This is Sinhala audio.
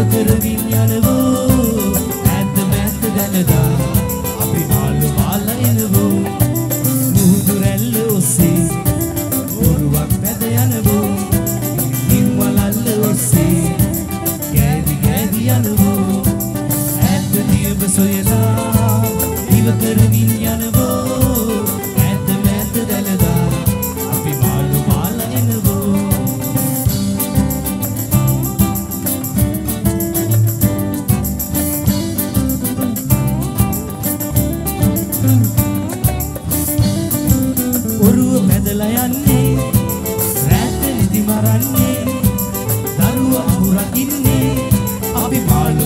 කරමින් යනවෝ ඇත්ත මැත්ත දැනලා අපි මාළු මාලා එනවෝ මුහුදු රැල්ල ඔස්සේ ඔරුවක් පැද යනවෝ හිම්වලල්ල ඔස්සේ ගෑදි ගෑදි යනවෝ ඇත්ත නියම සොයලා ඉව කරමින් යනවෝ ඇත්ත මැත්ත දැනලා අපි මාළු මාලා එනවෝ ඔරුව පැදලා යන්නේ රැට නිදි මරන්නේ දරුව අහු රකින්නේ අපි මාළු